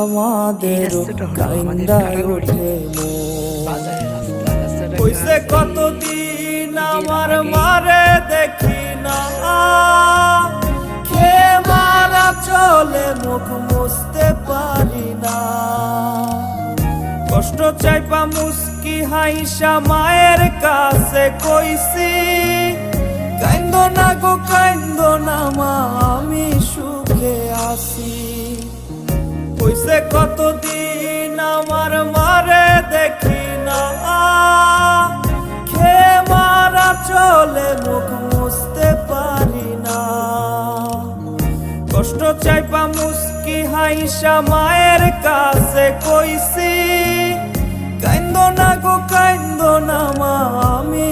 আমাদের কাইন্দায় ওঠে কইছে কতদিন আমার মারে দেখি না খে মারা চলে মুখ মুছতে পারি না কষ্ট চাইপা মুস্কি হাইসা মায়ের কাছে কইছি কাইন্দো না গো কাইন্দো না মা আমি সুখে আছি কইছে কতদিন আমার মারে দেখি না খে মারা চলে মুখ মুছতে পারি না কষ্ট চাইপা মুস্কি হাইসা মায়ের কাছে কইছি কাইন্দো না গো কাইন্দো না মা আমি